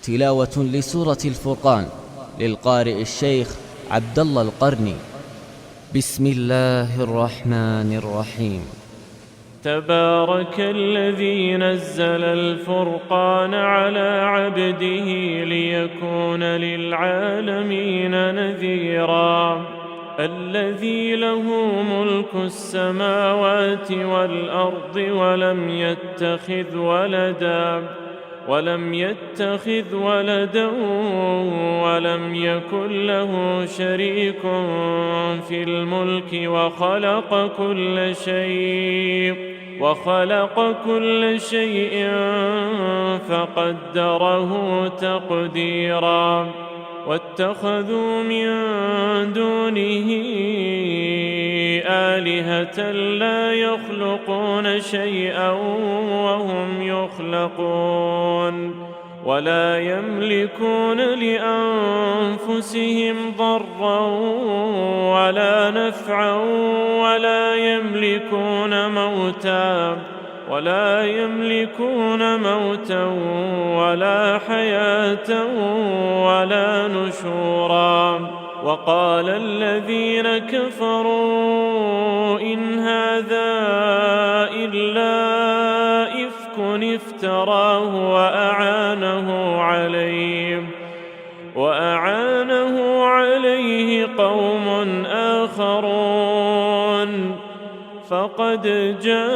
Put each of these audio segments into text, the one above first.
تلاوة لسورة الفرقان للقارئ الشيخ عبد الله القرني. بسم الله الرحمن الرحيم. تبارك الذي نزل الفرقان على عبده ليكون للعالمين نذيرا. الذي له ملك السماوات والأرض ولم يتخذ ولدا ولم يكن له شريك في الملك وخلق كل شيء فقدره تقديرا. واتخذوا من دونه آلهة لا يخلقون شيئا وهم يخلقون ولا يملكون لأنفسهم ضرا ولا نفعا ولا يملكون موتا ولا حياة ولا نشورا. وقال الذين كفروا إن هذا إلا إفك افتراه وأعانه عليه قوم آخرون فقد جاءوا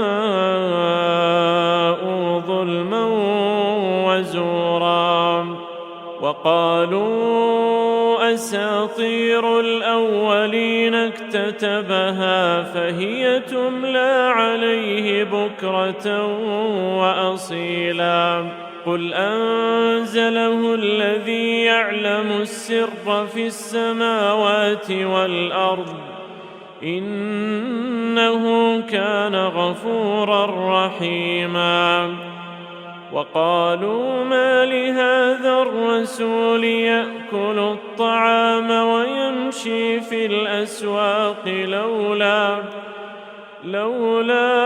ظلما وزورا. وقالوا أساطير الأولين اكتتبها فهي تملى عليه بكرة وأصيلا. قل أنزله الذي يعلم السر في السماوات والأرض إنه كان غفورا رحيما. وقالوا ما لهذا الرسول يأكل الطعام ويمشي في الأسواق لولا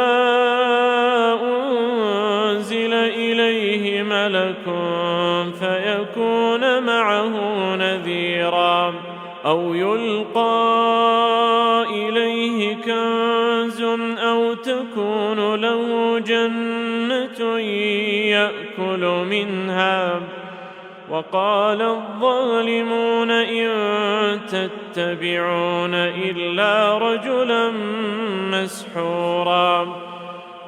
أنزل إليه ملك فيكون معه نذيرا أو يلقى إليه كنز أو تكون له جنة يأكل منها. وقال الظالمون إن تتبعون إلا رجلا مسحورا.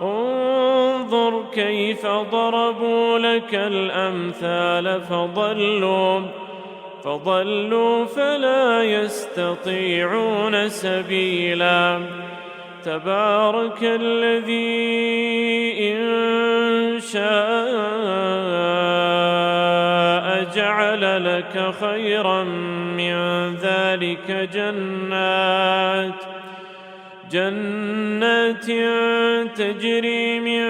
انظر كيف ضربوا لك الأمثال فضلوا فلا يستطيعون سبيلا. تبارك الذي إن شاء جعل لك خيرا من ذلك جنات تجري من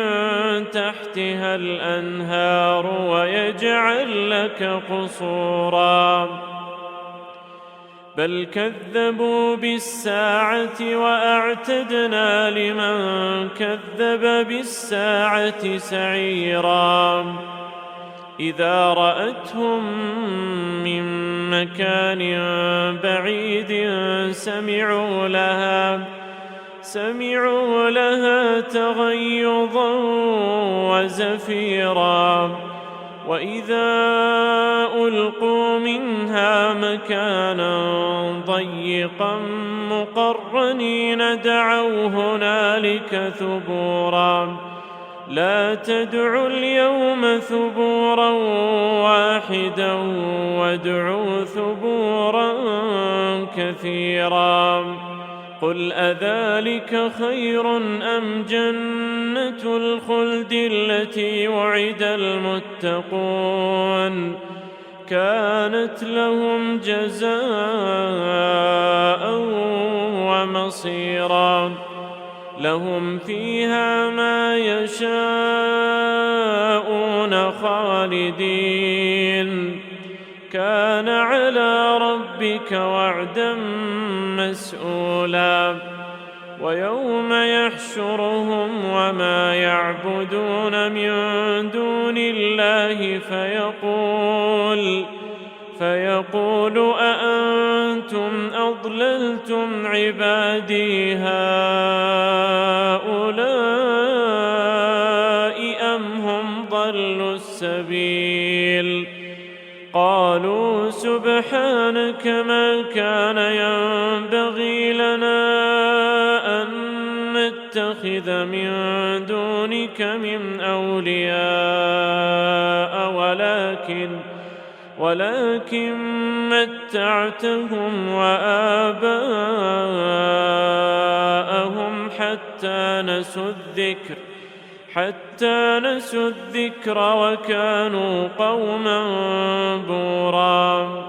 تحتها الأنهار ويجعل لك قصورا. بل كذبوا بالساعة وأعتدنا لمن كذب بالساعة سعيرا. إذا رأتهم من مكان بعيد سمعوا لها تغيظا وزفيرا. وإذا ألقوا منها مكانا ضيقا مقرنين دعوا هنالك ثبورا. لا تدعوا اليوم ثبورا واحدا وادعوا ثبورا كثيرا. قل أذلك خير أم جنة الخلد التي وعد المتقون كانت لهم جزاء ومصيرا. لهم فيها ما يشاءون خالدين كان على ربك وعدا مسئولا. ويوم يحشرهم وما يعبدون من دون الله فيقول أأنتم أضللتم عبادي هؤلاء أم هم ضلوا السبيل قالوا سبحانك ما كان ينبغي لنا أن نتخذ من دونك من أولياء ولكن متعتهم وآباءهم حتى نسوا الذكر وكانوا قوما بورا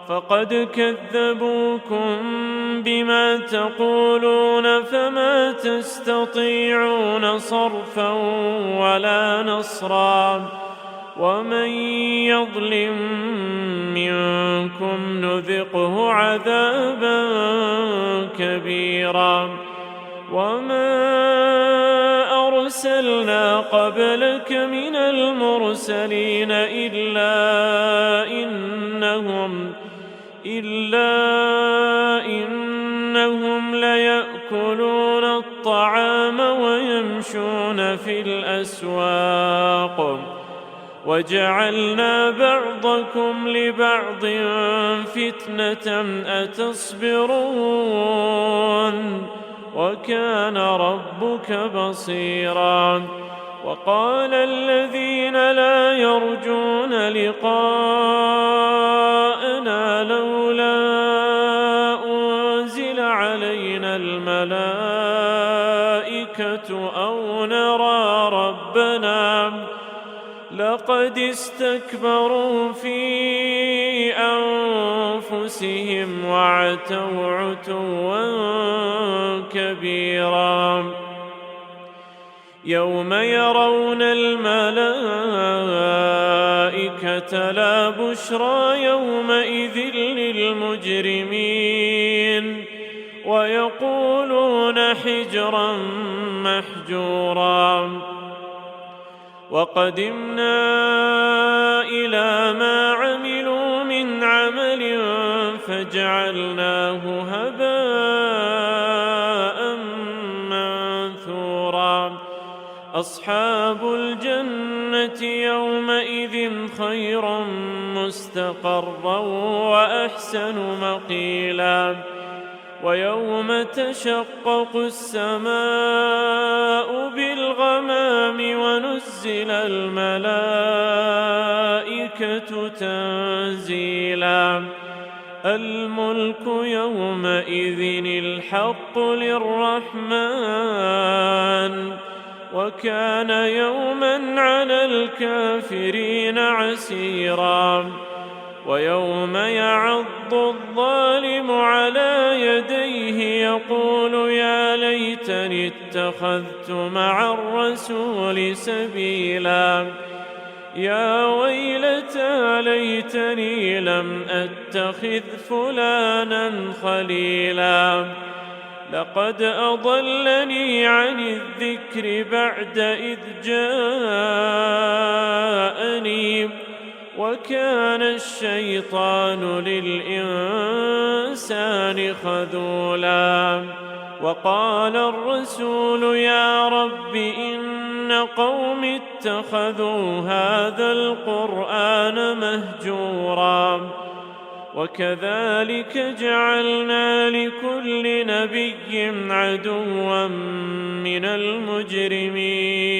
فقد كذبوكم بما تقولون فما تستطيعون صرفا ولا نصرا ومن يظلم منكم نذقه عذابا كبيرا وما أرسلنا قبلك من المرسلين إلا إنهم ليأكلون الطعام ويمشون في الأسواق وجعلنا بعضكم لبعض فتنة أتصبرون وكان ربك بصيرا وقال الذين لا يرجون لقاءنا لولا أنزل علينا الملائكة أو نرى ربنا لقد استكبروا في أنفسهم وعتوا عتوا كبيرا يوم يرون الملائكة لا بشرى يومئذ للمجرمين ويقولون حجرا محجورا وقدمنا إلى ما عملوا من عمل فجعلناه هباء منثورا أصحاب الجنة يومئذ خير مستقرا وأحسن مقيلا ويوم تشقق السماء بالغمام ونزل الملائكة تنزيلا الملك يومئذ الحق للرحمن وكان يوما على الكافرين عسيرا ويوم يعض الظالم على يديه يقول يا ليتني اتخذت مع الرسول سبيلا يا ويلتى ليتني لم أتخذ فلانا خليلا لقد أضلني عن الذكر بعد إذ جاءني وكان الشيطان للإنسان خذولا وقال الرسول يا رب إن قوم اتخذوا هذا القرآن مهجورا وكذلك جعلنا لكل نبي عدوا من المجرمين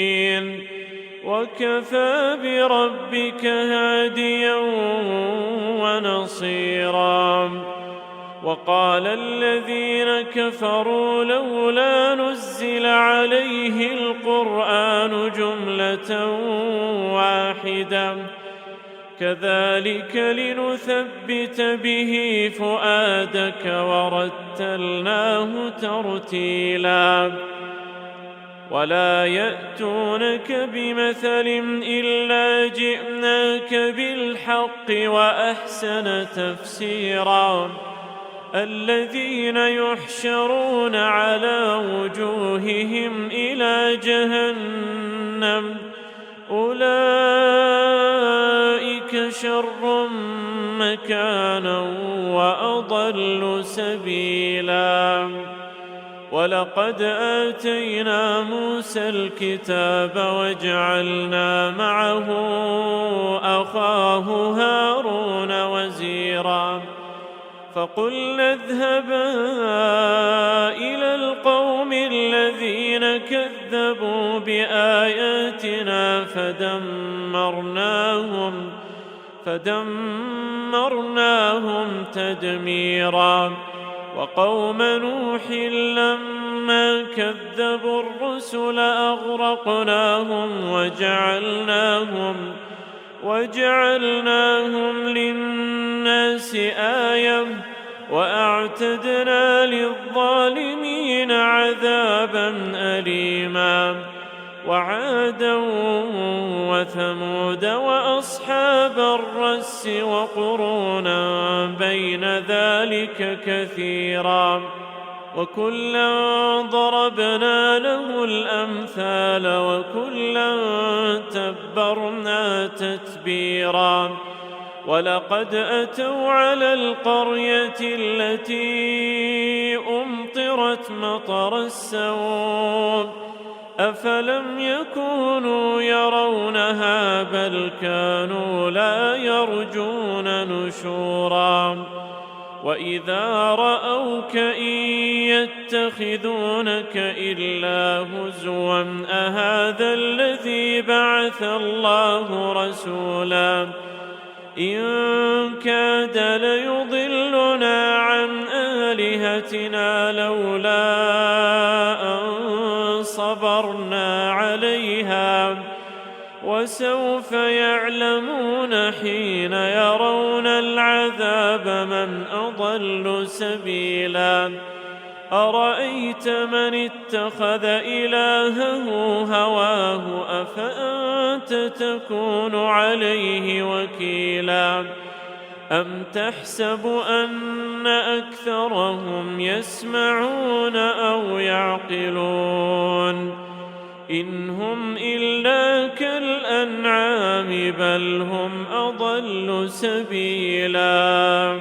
وكفى بربك هاديا ونصيرا وقال الذين كفروا لولا نزل عليه القرآن جملة واحدة كذلك لنثبت به فؤادك ورتلناه ترتيلا ولا يأتونك بمثل إلا جئناك بالحق وأحسن تفسيرا الذين يحشرون على وجوههم إلى جهنم أولئك شر مكانا وأضل سبيلا. ولقد آتينا موسى الكتاب وجعلنا معه أخاه هارون وزيرا فقلنا اذهبا إلى القوم الذين كذبوا بآياتنا فدمرناهم تدميرا. وقوم نوح لما كذبوا الرسل أغرقناهم وجعلناهم للناس آية وأعتدنا للظالمين عذابا أليما. وعادا وثمود وأصحاب الرس وقرونا بين ذلك كثيرا وكلا ضربنا له الأمثال وكلا تبرنا تتبيرا. ولقد أتوا على القرية التي أمطرت مطر السوء أفلم يكونوا يرونها بل كانوا لا يرجون نشورا. وإذا رأوك إن يتخذونك إلا هزوا أهذا الذي بعث الله رسولا إن كاد ليضلنا عن آلهتنا لولا أن صبرنا عليها وسوف يعلمون حين يرون العذاب من أضل سبيلا. أرأيت من اتخذ إلهه هواه أفأنت تكون عليه وكيلا أم تحسب أن أكثرهم يسمعون أو يعقلون إن هم إلا كالأنعام بل هم أضل سبيلا.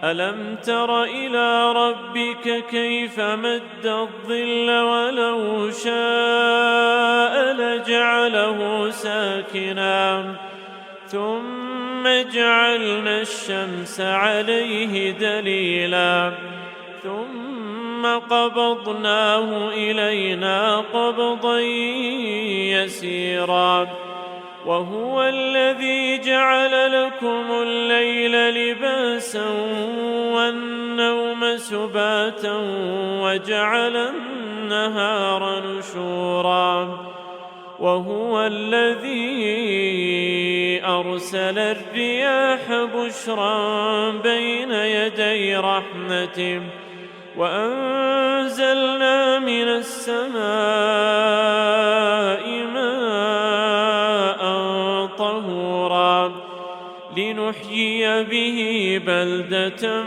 ألم تر إلى ربك كيف مد الظل ولو شاء لجعله ساكنا ثم جعلنا الشمس عليه دليلا ثم قبضناه إلينا قبضا يسيرا. وهو الذي جعل لكم الليل لباسا والنوم سباتا وجعل النهار نشورا. وهو الذي أرسل الرياح بشرا بين يدي رحمته وأنزلنا من السماء ماء طهورا لنحيي به بلدة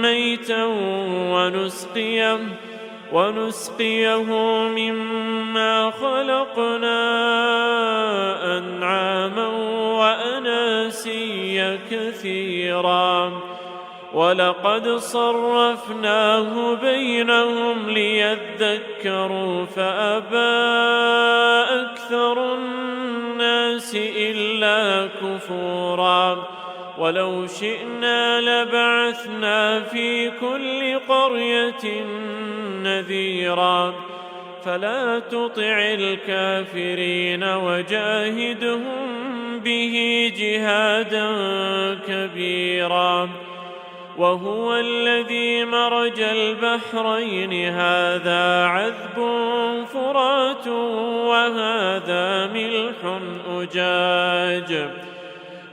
ميتا ونسقيه مما خلقنا أنعاما وأناسيا كثيرا. ولقد صرفناه بينهم ليذكروا فأبى أكثر الناس إلا كفورا. ولو شئنا لبعثنا في كل قرية نذيرا فلا تطع الكافرين وجاهدهم به جهادا كبيرا. وهو الذي مرج البحرين هذا عذب فرات وهذا ملح أجاج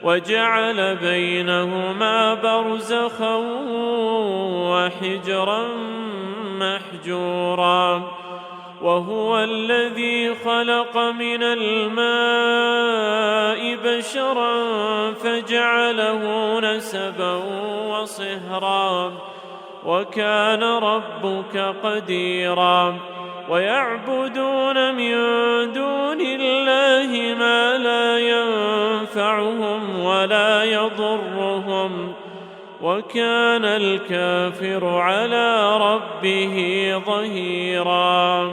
وجعل بينهما برزخا وحجرا محجورا. وهو الذي خلق من الماء بشرا فجعله نسبا وصهرا وكان ربك قديرا. ويعبدون من دون الله ما لا ينفعهم ولا يضرهم، وكان الكافر على ربه ظهيرا.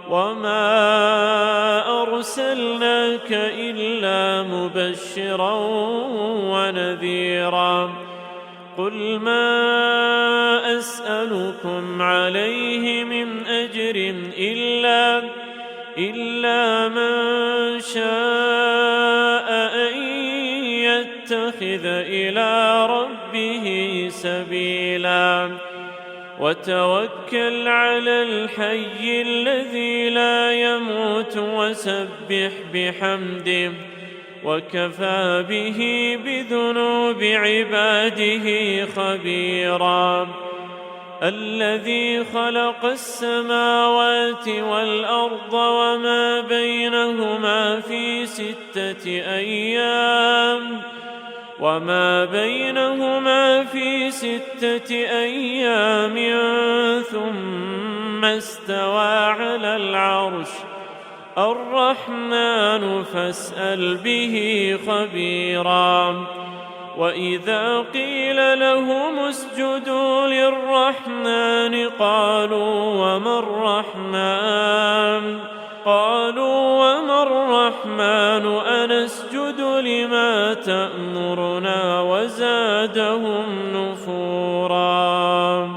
وما أرسلناك إلا مبشرا ونذيرا. قل ما أسألكم عليه من أجر إلا من شاء أن يتخذ إلى ربه سبيلا. وتوكل على الحي الذي لا يموت وسبح بحمده، وكفى به بذنوب عباده خبيرا. الذي خلق السماوات والأرض وما بينهما في 6 أيام ثم استوى على العرش. الرحمن فاسأل به خبيرا. وإذا قيل لهم اسجدوا للرحمن قالوا وما الرحمن أنسجد لما تأمرنا وزادهم نفورا.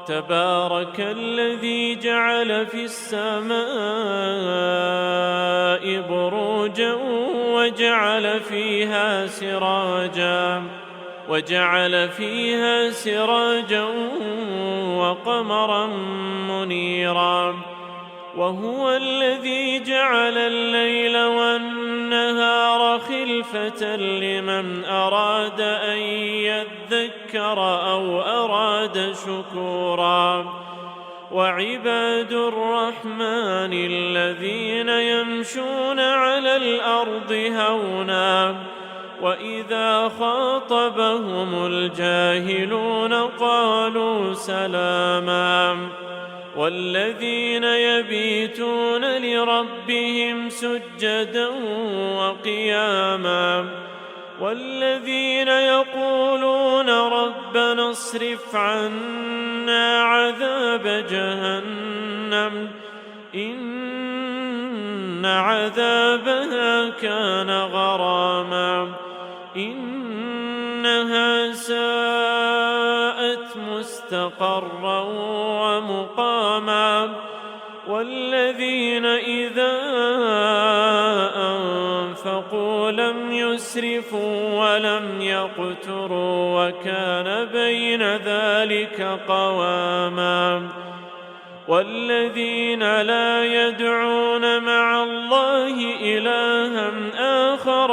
تبارك الذي جعل في السماء بروجا وجعل فيها سراجا وقمرا منيرا. وهو الذي جعل الليل والنهار خلفة لمن أراد أن يذكر أو أراد شكورا. وعباد الرحمن الذين يمشون على الأرض هونا وإذا خاطبهم الجاهلون قالوا سلاما. والذين يبيتون لربهم سجدا وقياما. والذين يقولون ربنا اصرف عنا عذاب جهنم إن عذابها كان غراما إنها ساءت مستقرا ومقاما. والذين إذا أنفقوا لم يسرفوا ولم يقتروا وكان بين ذلك قواما. والذين لا يدعون مع الله إلها آخر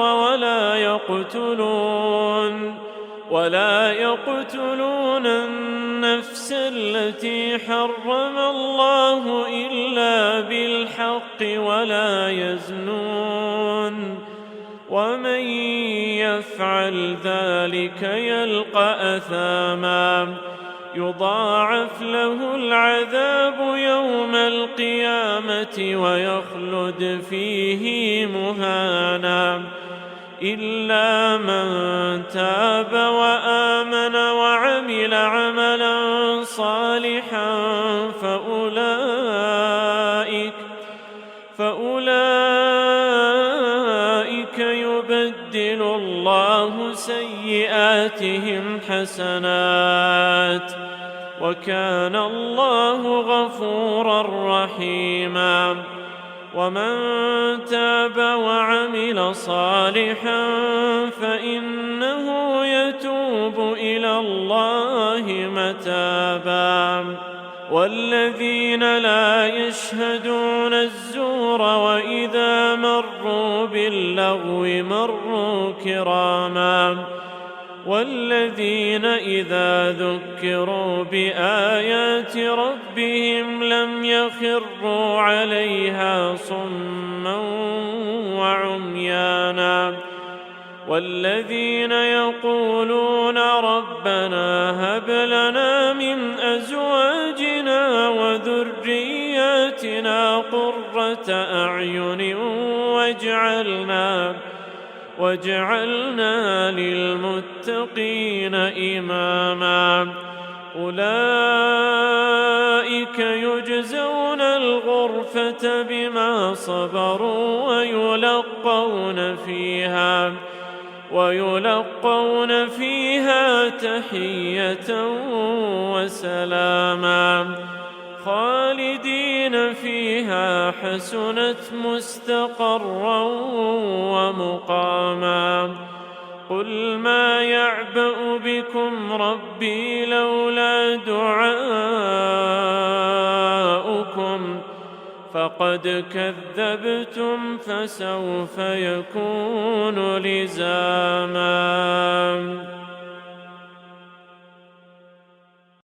ولا يقتلون النفس التي حرم الله إلا بالحق ولا يزنون. ومن يفعل ذلك يلقى أثاما يضاعف له العذاب يوم القيامة ويخلد فيه مهانا إلا من تاب وآمن وعمل عملا صالحا فأولئك يبدل الله سيئاتهم حسنات وكان الله غفورا رحيما. ومن تاب وعمل صالحا فإنه يتوب إلى الله متابا. والذين لا يشهدون الزور وإذا مروا باللغو مروا كراما. والذين إذا ذكروا بآيات ربهم لم يخروا عليها صما وعميانا والذين يقولون ربنا هب لنا من أزواجنا وذرياتنا قرة أعين واجعلنا للمتقين إماما أولئك يجزون الغرفة بما صبروا ويلقون فيها تحية وسلاما خالدين فيها حسنت مستقرا ومقاما قل ما يعبأ بكم ربي لولا دعاؤكم فقد كذبتم فسوف يكون لزاما